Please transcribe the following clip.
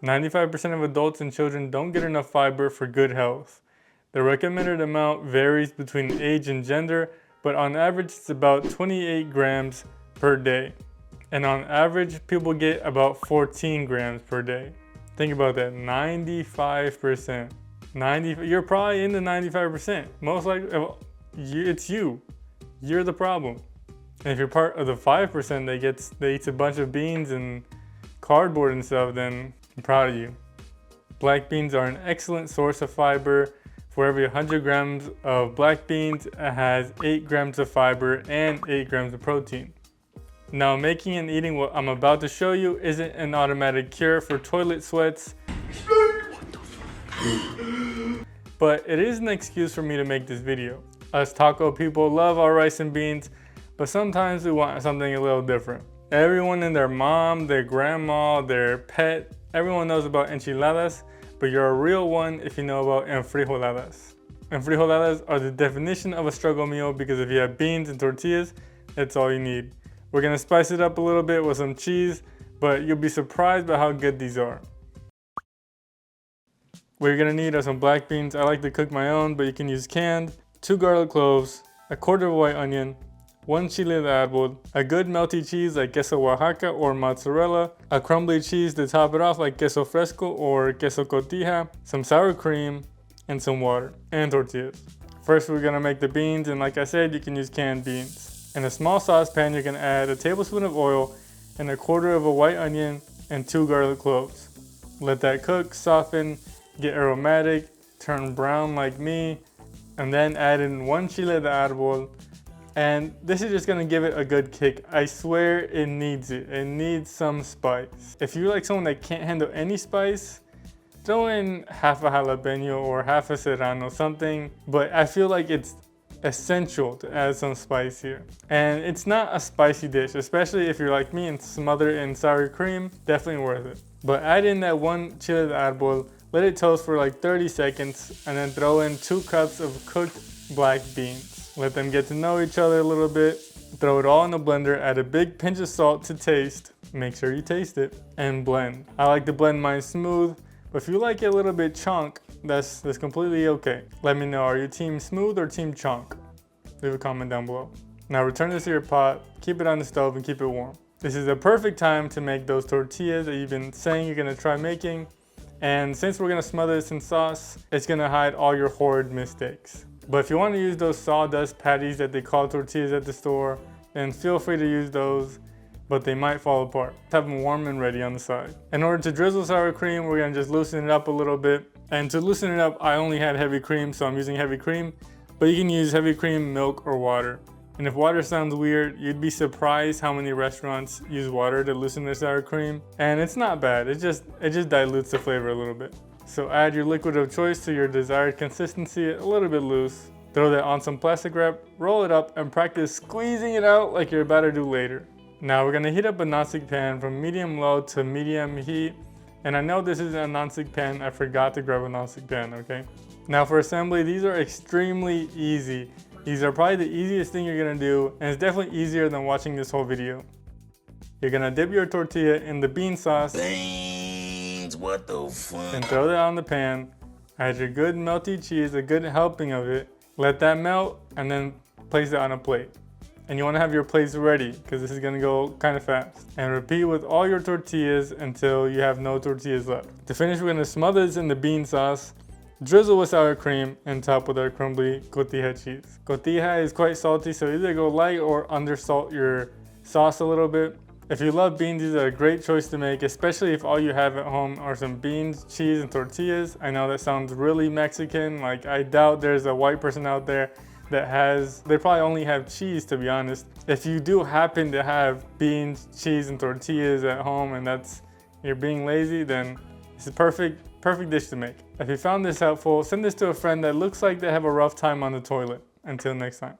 95% of adults and children don't get enough fiber for good health. The recommended amount varies between age and gender, but on average it's about 28 grams per day. And on average, people get about 14 grams per day. Think about that, 95%. You're probably in the 95%. Most likely, it's you. You're the problem. And if you're part of the 5% that eats a bunch of beans and cardboard and stuff, then I'm proud of you. Black beans are an excellent source of fiber. For every 100 grams of black beans, it has 8 grams of fiber and 8 grams of protein. Now, making and eating what I'm about to show you isn't an automatic cure for toilet sweats, but it is an excuse for me to make this video. Us taco people love our rice and beans, but sometimes we want something a little different. Everyone and their mom, their grandma, their pet, everyone knows about enchiladas, but you're a real one if you know about enfrijoladas. Enfrijoladas are the definition of a struggle meal because if you have beans and tortillas, that's all you need. We're gonna spice it up a little bit with some cheese, but you'll be surprised by how good these are. What you're gonna need are some black beans. I like to cook my own, but you can use canned. 2 garlic cloves, a quarter of a white onion, 1 Chile de Arbol, a good melty cheese like queso Oaxaca or mozzarella, a crumbly cheese to top it off like queso fresco or queso cotija, some sour cream, and some water, and tortillas. First, we're gonna make the beans, and like I said, you can use canned beans. In a small saucepan, you're gonna add a tablespoon of oil and a quarter of a white onion and 2 garlic cloves. Let that cook, soften, get aromatic, turn brown like me, and then add in 1 Chile de Arbol. And this is just gonna give it a good kick. I swear it needs it. It needs some spice. If you're like someone that can't handle any spice, throw in half a jalapeno or half a serrano, something. But I feel like it's essential to add some spice here. And it's not a spicy dish, especially if you're like me and smother it in sour cream, definitely worth it. But add in that 1 Chile de Arbol, let it toast for like 30 seconds, and then throw in 2 cups of cooked black beans. Let them get to know each other a little bit. Throw it all in the blender, add a big pinch of salt to taste. Make sure you taste it, and blend. I like to blend mine smooth, but if you like it a little bit chunk, that's completely okay. Let me know, are you team smooth or team chunk? Leave a comment down below. Now return this to your pot, keep it on the stove and keep it warm. This is the perfect time to make those tortillas that you've been saying you're gonna try making. And since we're gonna smother this in sauce, it's gonna hide all your horrid mistakes. But if you want to use those sawdust patties that they call tortillas at the store, then feel free to use those, but they might fall apart. Have them warm and ready on the side. In order to drizzle sour cream, we're gonna just loosen it up a little bit. And to loosen it up, I only had heavy cream, so I'm using heavy cream, but you can use heavy cream, milk, or water. And if water sounds weird, you'd be surprised how many restaurants use water to loosen their sour cream. And it's not bad, it just dilutes the flavor a little bit. So add your liquid of choice to your desired consistency, a little bit loose. Throw that on some plastic wrap, roll it up, and practice squeezing it out like you're about to do later. Now we're gonna heat up a nonstick pan from medium low to medium heat. And I know this isn't a nonstick pan, I forgot to grab a nonstick pan, okay? Now for assembly, these are extremely easy. These are probably the easiest thing you're gonna do, and it's definitely easier than watching this whole video. You're gonna dip your tortilla in the bean sauce. What the fuck? And throw that on the pan. Add your good melty cheese, a good helping of it. Let that melt and then place it on a plate. And you want to have your plates ready because this is going to go kind of fast. And repeat with all your tortillas until you have no tortillas left. To finish, we're going to smother this in the bean sauce, drizzle with sour cream, and top with our crumbly cotija cheese. Cotija is quite salty, so either go light or undersalt your sauce a little bit. If you love beans, these are a great choice to make, especially if all you have at home are some beans, cheese, and tortillas. I know that sounds really Mexican. Like, I doubt there's a white person out there that they probably only have cheese, to be honest. If you do happen to have beans, cheese, and tortillas at home and you're being lazy, then it's a perfect dish to make. If you found this helpful, send this to a friend that looks like they have a rough time on the toilet. Until next time.